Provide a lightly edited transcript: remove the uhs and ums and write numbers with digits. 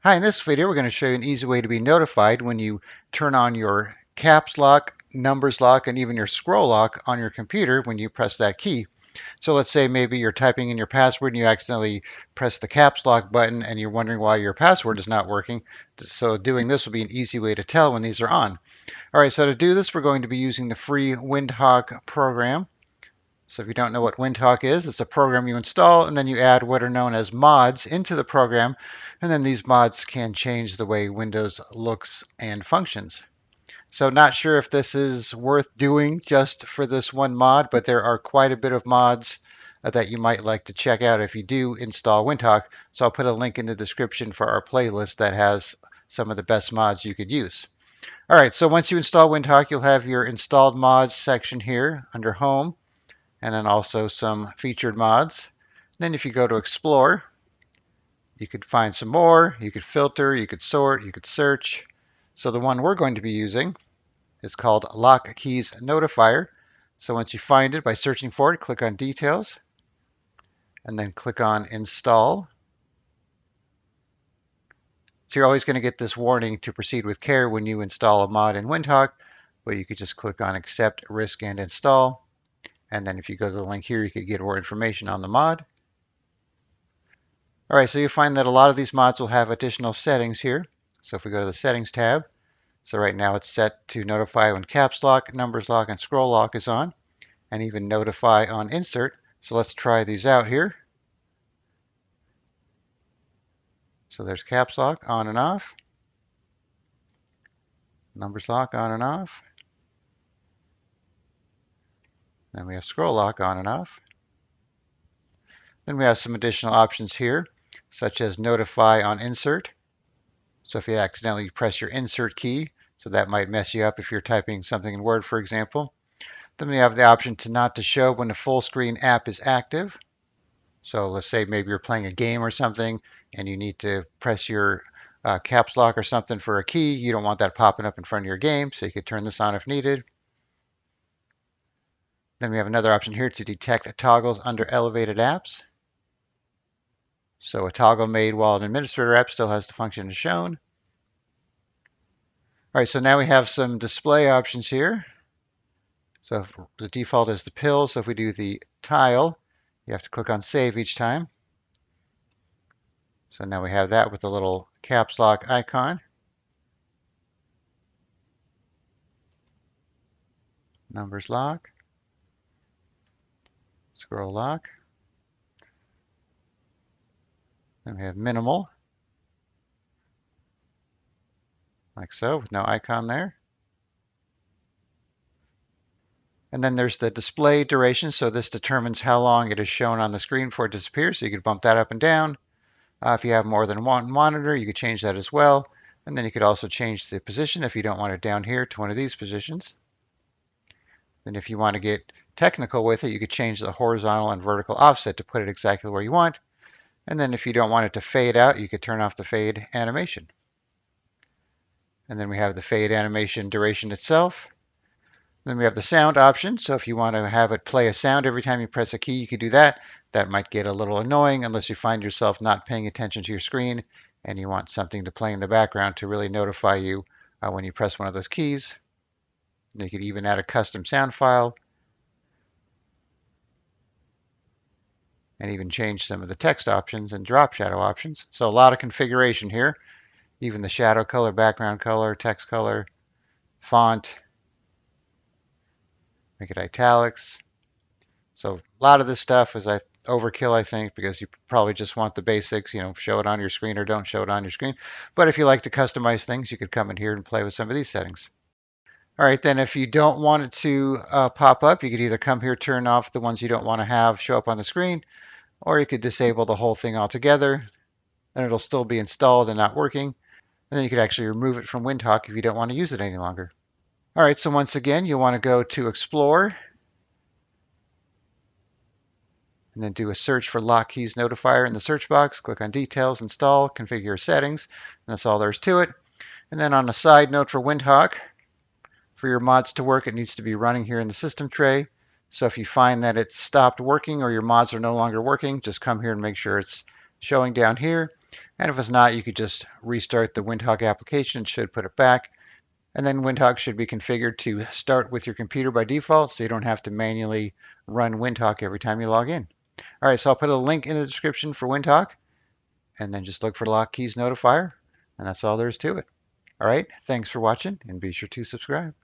Hi, in this video we're going to show you an easy way to be notified when you turn on your caps lock, numbers lock, and even your scroll lock on your computer when you press that key. So let's say maybe you're typing in your password and you accidentally press the caps lock button and you're wondering why your password is not working. So doing this will be an easy way to tell when these are on. All right, so to do this we're going to be using the free Windhawk program. So if you don't know what Windhawk is, it's a program you install and then you add what are known as mods into the program. And then these mods can change the way Windows looks and functions. So not sure if this is worth doing just for this one mod, but there are quite a bit of mods that you might like to check out if you do install Windhawk. So I'll put a link in the description for our playlist that has some of the best mods you could use. All right, so once you install Windhawk, you'll have your installed mods section here under Home, and then also some featured mods. Then if you go to Explore, you could find some more, you could filter, you could sort, you could search. So the one we're going to be using is called Lock Keys Notifier. So once you find it by searching for it, click on Details, and then click on Install. So you're always going to get this warning to proceed with care when you install a mod in Windhawk, but you could just click on Accept, Risk, and Install. And then if you go to the link here, you could get more information on the mod. All right, so you find that a lot of these mods will have additional settings here. So if we go to the Settings tab, so right now it's set to notify when caps lock, numbers lock, and scroll lock is on, and even notify on insert. So let's try these out here. So there's caps lock on and off, numbers lock on and off. Then we have scroll lock on and off. Then we have some additional options here, such as notify on insert. So if you accidentally press your insert key, so that might mess you up if you're typing something in Word, for example. Then we have the option to not to show when the full screen app is active. So let's say maybe you're playing a game or something and you need to press your caps lock or something for a key. You don't want that popping up in front of your game, so you could turn this on if needed. Then we have another option here to detect toggles under elevated apps. So a toggle made while an administrator app still has the function as shown. All right, so now we have some display options here. So if the default is the pill, so if we do the tile, you have to click on save each time. So now we have that with the little caps lock icon. Numbers lock. Scroll lock. Then we have minimal, like so, with no icon there. And then there's the display duration. So this determines how long it is shown on the screen before it disappears. So you could bump that up and down. If you have more than one monitor, you could change that as well. And then you could also change the position if you don't want it down here to one of these positions. Then if you want to get technical with it, you could change the horizontal and vertical offset to put it exactly where you want. And then if you don't want it to fade out, you could turn off the fade animation. And then we have the fade animation duration itself. Then we have the sound option. So if you want to have it play a sound every time you press a key, you could do that. That might get a little annoying unless you find yourself not paying attention to your screen and you want something to play in the background to really notify you when you press one of those keys. And you could even add a custom sound file and even change some of the text options and drop shadow options. So a lot of configuration here. Even the shadow color, background color, text color, font, make it italics. So a lot of this stuff is overkill, I think, because you probably just want the basics, show it on your screen or don't show it on your screen. But if you like to customize things, you could come in here and play with some of these settings. All right, then if you don't want it to pop up, you could either come here, turn off the ones you don't want to have show up on the screen, or you could disable the whole thing altogether. Then it'll still be installed and not working. And then you could actually remove it from Windhawk if you don't want to use it any longer. All right, so once again, you'll want to go to Explore, and then do a search for Lock Keys Notifier in the search box. Click on Details, Install, Configure your settings. And that's all there is to it. And then on a side note for Windhawk, for your mods to work, it needs to be running here in the system tray. So if you find that it's stopped working or your mods are no longer working, just come here and make sure it's showing down here. And if it's not, you could just restart the Windhawk application. It should put it back. And then Windhawk should be configured to start with your computer by default, so you don't have to manually run Windhawk every time you log in. All right, so I'll put a link in the description for Windhawk, and then just look for Lock Keys Notifier, and that's all there is to it. All right, thanks for watching, and be sure to subscribe.